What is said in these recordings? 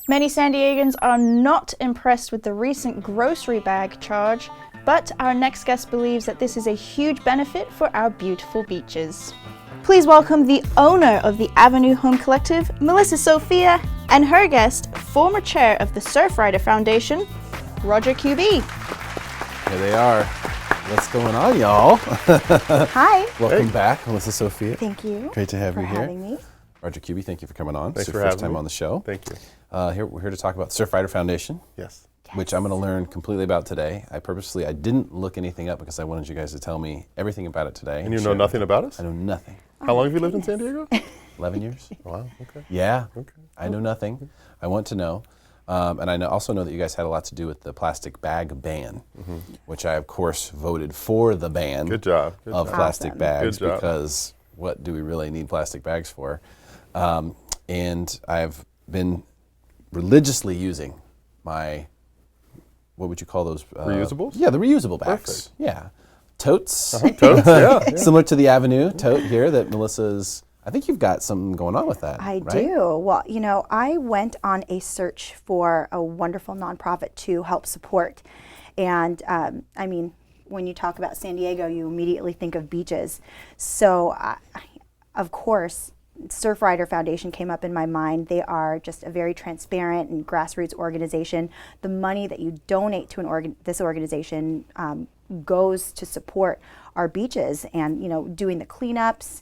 Many San Diegans are not impressed with the recent grocery bag charge, but our next guest believes that this is a huge benefit for our beautiful beaches. Please welcome the owner of the Avenue Home Collective, Melissa Sofia, and her guest, former chair of the Surfrider Foundation, Roger Kube. Here they are. What's going on, y'all? Hi. Welcome back, Melissa Sofia. Thank you. Great to have you here. For having me. Roger Kube, thank you for coming on. Thanks it's for your first having time me. on the show. Thank you. We're here to talk about the Surfrider Foundation, Yes. which I'm going to learn completely about today. I didn't look anything up because I wanted you guys to tell me everything about it today. And you know nothing about us? I know nothing. How long have you lived in San Diego? 11 years. Wow, okay. Yeah. Okay. I know nothing. I want to know. And I also know that you guys had a lot to do with the plastic bag ban, which I, of course, voted for the ban Good job. Good of job. plastic Awesome. bags Good job. because what do we really need plastic bags for? And I've been religiously using my, what would you call those? Reusables? Yeah, the reusable bags. Perfect. Yeah. Totes. Totes, yeah. Similar to the Avenue tote here that Melissa's, I think you've got something going on with that. I right? do. Well, you know, I went on a search for a wonderful nonprofit to help support. And I mean, when you talk about San Diego, you immediately think of beaches. So, of course, Surfrider Foundation came up in my mind. They are just a very transparent and grassroots organization. The money that you donate to this organization goes to support our beaches and, you know, doing the cleanups,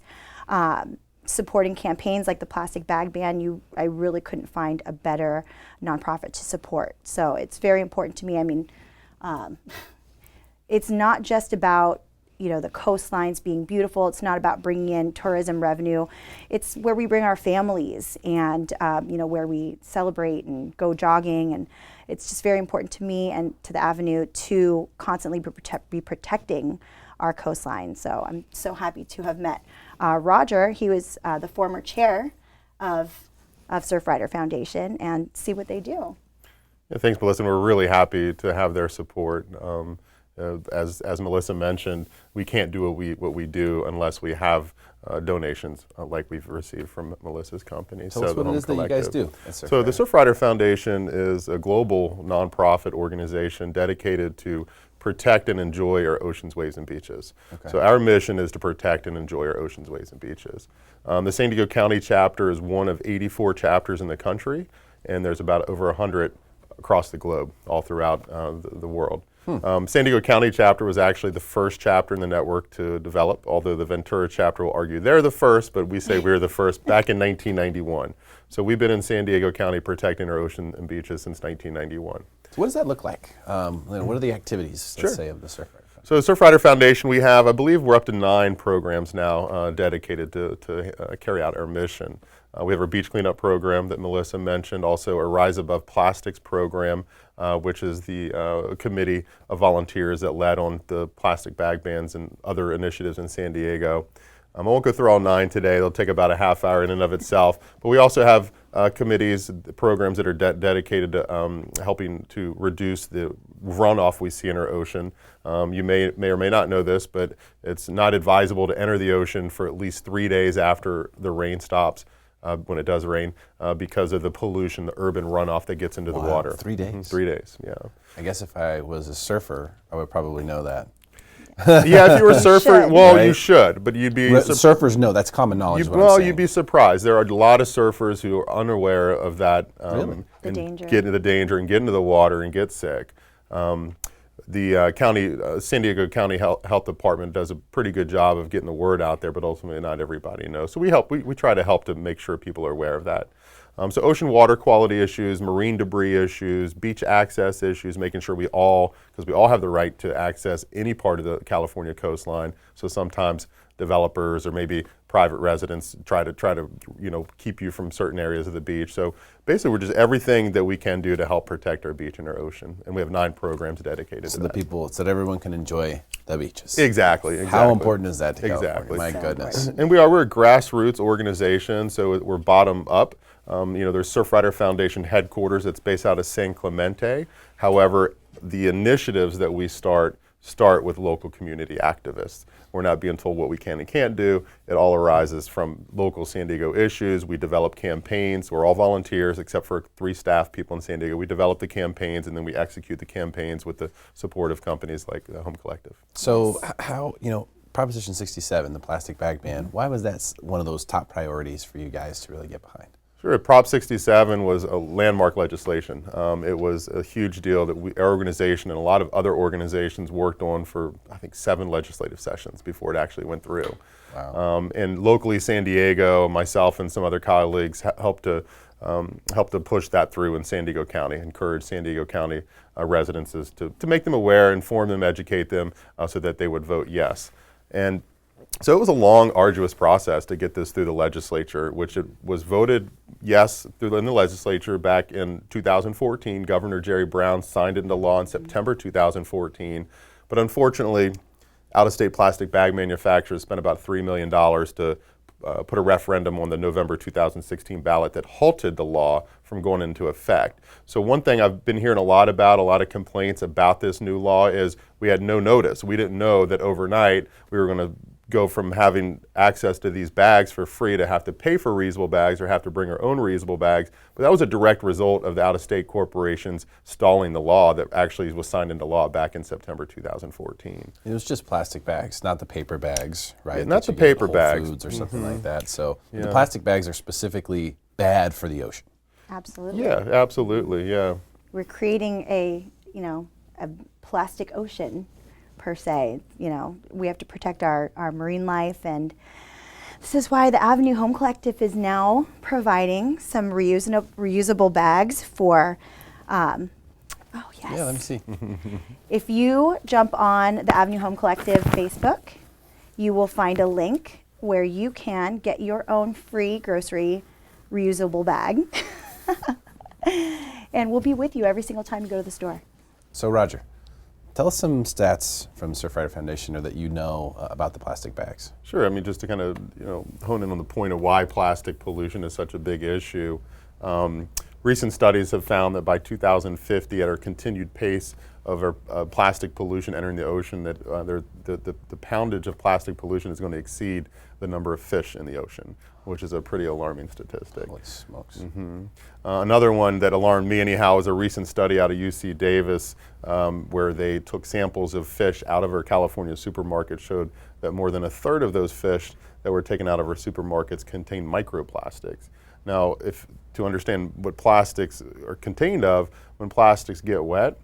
supporting campaigns like the plastic bag ban. I really couldn't find a better nonprofit to support. So it's very important to me. I mean, it's not just about, you know, the coastlines being beautiful. It's not about bringing in tourism revenue. It's where we bring our families and, you know, where we celebrate and go jogging. And it's just very important to me and to the Avenue to constantly be protecting our coastline. So I'm so happy to have met Roger. He was the former chair of Surfrider Foundation, and see what they do. Yeah, thanks, Melissa. We're really happy to have their support. As Melissa mentioned, we can't do what we do unless we have donations like we've received from Melissa's company. Tell us what it is that you guys do at So the Surfrider Foundation is a global nonprofit organization dedicated to protect and enjoy our oceans, waves, and beaches. Okay. So our mission is to protect and enjoy our oceans, waves, and beaches. The San Diego County chapter is one of 84 chapters in the country, and there's about over 100 across the globe, all throughout the world. San Diego County chapter was actually the first chapter in the network to develop, although the Ventura chapter will argue they're the first, but we say we're the first back in 1991. So we've been in San Diego County protecting our ocean and beaches since 1991. So what does that look like? What are the activities, let's say, of the Surfrider Foundation? So the Surfrider Foundation, we have, I believe we're up to 9 programs now dedicated to carry out our mission. We have our beach cleanup program that Melissa mentioned, also a Rise Above Plastics program, which is the committee of volunteers that led on the plastic bag bans and other initiatives in San Diego. I won't go through all 9 today. They'll take about a half hour in and of itself. But we also have committees, programs that are dedicated to helping to reduce the runoff we see in our ocean. You may or may not know this, but it's not advisable to enter the ocean for at least 3 days after the rain stops. When it does rain, because of the pollution, the urban runoff that gets into the water. 3 days? 3 days, yeah. I guess if I was a surfer, I would probably know that. Yeah, if you were a surfer, should. well, Right? you should, but you'd be... Surfers know, that's common knowledge. you'd be surprised. There are a lot of surfers who are unaware of that. Really? The and danger. Get into the danger and get into the water and get sick. The San Diego County Health Department does a pretty good job of getting the word out there, but ultimately not everybody knows. So we try to help to make sure people are aware of that. So ocean water quality issues, marine debris issues, beach access issues, making sure because we all have the right to access any part of the California coastline. So sometimes developers or maybe private residents try to keep you from certain areas of the beach. So basically, we're just everything that we can do to help protect our beach and our ocean, and we have 9 programs dedicated to that. So that everyone can enjoy the beaches. Exactly. How important is that to California? Exactly. My So goodness. And we're a grassroots organization, so we're bottom up. There's Surfrider Foundation headquarters that's based out of San Clemente. However, the initiatives that we start start with local community activists. We're not being told what we can and can't do. It all arises from local San Diego issues. We develop campaigns. We're all volunteers except for 3 staff people in San Diego. We develop the campaigns and then we execute the campaigns with the support of companies like the Home Collective. So how, Proposition 67, the plastic bag ban, why was that one of those top priorities for you guys to really get behind? Sure. Prop 67 was a landmark legislation. It was a huge deal that our organization and a lot of other organizations worked on for, I think, 7 legislative sessions before it actually went through. Wow. And locally, San Diego, myself and some other colleagues helped to push that through in San Diego County, encourage San Diego County residences to make them aware, inform them, educate them so that they would vote yes. And so it was a long, arduous process to get this through the legislature, which it was voted yes in the legislature back in 2014. Governor Jerry Brown signed it into law in September 2014. But unfortunately, out-of-state plastic bag manufacturers spent about $3 million to put a referendum on the November 2016 ballot that halted the law from going into effect. So one thing I've been hearing a lot of complaints about this new law is we had no notice. We didn't know that overnight we were going to go from having access to these bags for free to have to pay for reusable bags or have to bring our own reusable bags. But that was a direct result of the out-of-state corporations stalling the law that actually was signed into law back in September 2014. It was just plastic bags, not the paper bags, right? Yeah, not that you the get at paper Whole bags. Foods or something like that. So Yeah. the plastic bags are specifically bad for the ocean. Absolutely. Yeah, absolutely, yeah. We're creating a plastic ocean per se. We have to protect our marine life, and this is why the Avenue Home Collective is now providing some reusable bags for, oh yes. Yeah, let me see. If you jump on the Avenue Home Collective Facebook, you will find a link where you can get your own free grocery reusable bag. And we'll be with you every single time you go to the store. So Roger, tell us some stats from Surfrider Foundation or that you know about the plastic bags. Sure. I mean, just to kind of hone in on the point of why plastic pollution is such a big issue. Recent studies have found that by 2050, at our continued pace of our plastic pollution entering the ocean, that the poundage of plastic pollution is going to exceed the number of fish in the ocean, which is a pretty alarming statistic. Holy smokes. Mm-hmm. Another one that alarmed me anyhow was a recent study out of UC Davis where they took samples of fish out of our California supermarket, showed that more than a third of those fish that were taken out of our supermarkets contain microplastics. Now, to understand what plastics are contained of, when plastics get wet,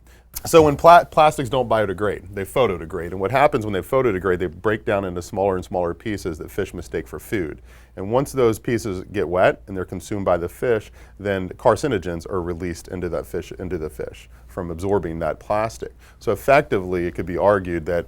so when plastics don't biodegrade, they photodegrade. And what happens when they photodegrade, they break down into smaller and smaller pieces that fish mistake for food. And once those pieces get wet and they're consumed by the fish, then carcinogens are released into the fish from absorbing that plastic. So effectively, it could be argued that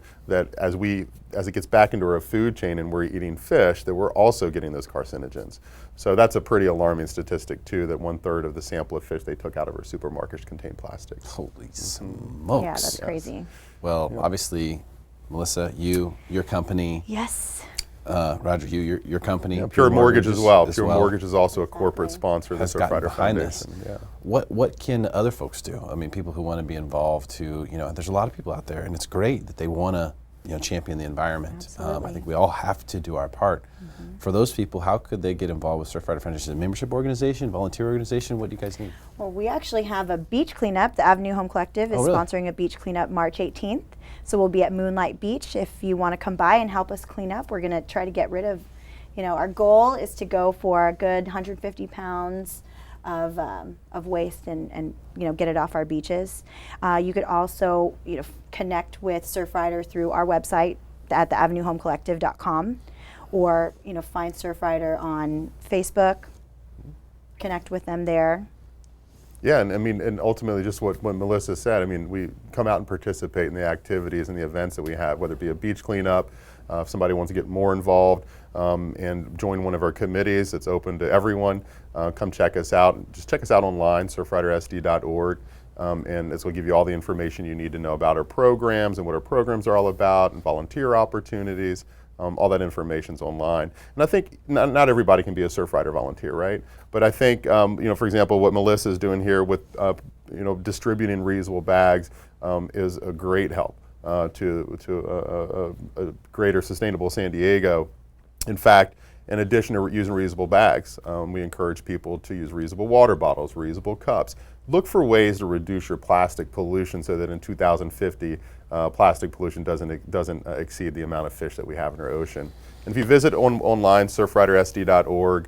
as it gets back into our food chain and we're eating fish, that we're also getting those carcinogens. So that's a pretty alarming statistic too, that 1/3 of the sample of fish they took out of our supermarkets contained plastics. Holy smokes. Yeah, that's crazy. Well, obviously, Melissa, your company. Yes. Roger, your company. Yeah, Pure Mortgage as well. Pure well, Mortgage is also a corporate sponsor of the has gotten Surfrider behind Foundation. this. Yeah. What can other folks do? I mean, people who want to be involved there's a lot of people out there, and it's great that they want to champion the environment. I think we all have to do our part. Mm-hmm. For those people, how could they get involved with Surfrider Foundation? A membership organization, volunteer organization? What do you guys need? Well, we actually have a beach cleanup. The Avenue Home Collective is really? sponsoring a beach cleanup March 18th. So we'll be at Moonlight Beach. If you want to come by and help us clean up, we're going to try to get rid of, our goal is to go for a good 150 pounds of waste and get it off our beaches. You could also connect with Surfrider through our website at theavenuehomecollective.com, or find Surfrider on Facebook, connect with them there. Yeah, and ultimately just what Melissa said, we come out and participate in the activities and the events that we have, whether it be a beach cleanup, if somebody wants to get more involved and join one of our committees, it's open to everyone. Come check us out. Just check us out online, surfridersd.org, and this will give you all the information you need to know about our programs and what our programs are all about and volunteer opportunities. All that information's online. And I think not everybody can be a Surfrider volunteer, right? But I think, for example, what Melissa's doing here with, distributing reusable bags is a great help to a greater sustainable San Diego. In fact, in addition to using reusable bags, we encourage people to use reusable water bottles, reusable cups. Look for ways to reduce your plastic pollution so that in 2050, plastic pollution doesn't exceed the amount of fish that we have in our ocean. And if you visit online, surfridersd.org,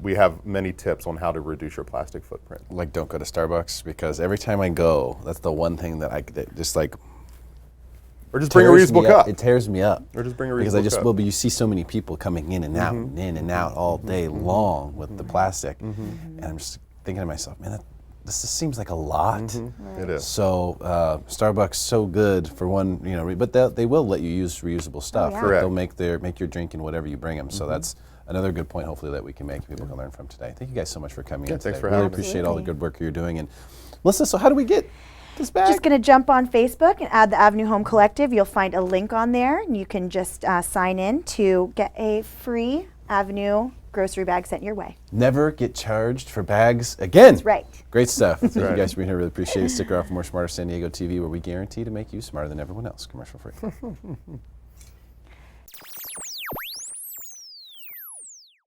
we have many tips on how to reduce your plastic footprint. Like, don't go to Starbucks, because every time I go, that's the one thing that just like. Or just bring a reusable cup. It tears me up. Or just bring a reusable because cup. But you see so many people coming in and out, and in and out all day long with the plastic, and I'm just thinking to myself, man, this just seems like a lot. It is. So Starbucks so good for one, but they will let you use reusable stuff. yeah. Correct. They'll make your drink in whatever you bring them. So that's another good point, hopefully, that we can make, people can learn from today. Thank you guys so much for coming in today. thanks for really having me. appreciate all the good work you're doing. And Melissa, so how do we get this bag? Just going to jump on Facebook and add the Avenue Home Collective. You'll find a link on there, and you can just sign in to get a free Avenue grocery bag sent your way. Never get charged for bags again. That's right. Great stuff. Thank you right. guys for being here. Really appreciate it. Stick around for more Smarter San Diego TV, where we guarantee to make you smarter than everyone else. Commercial free.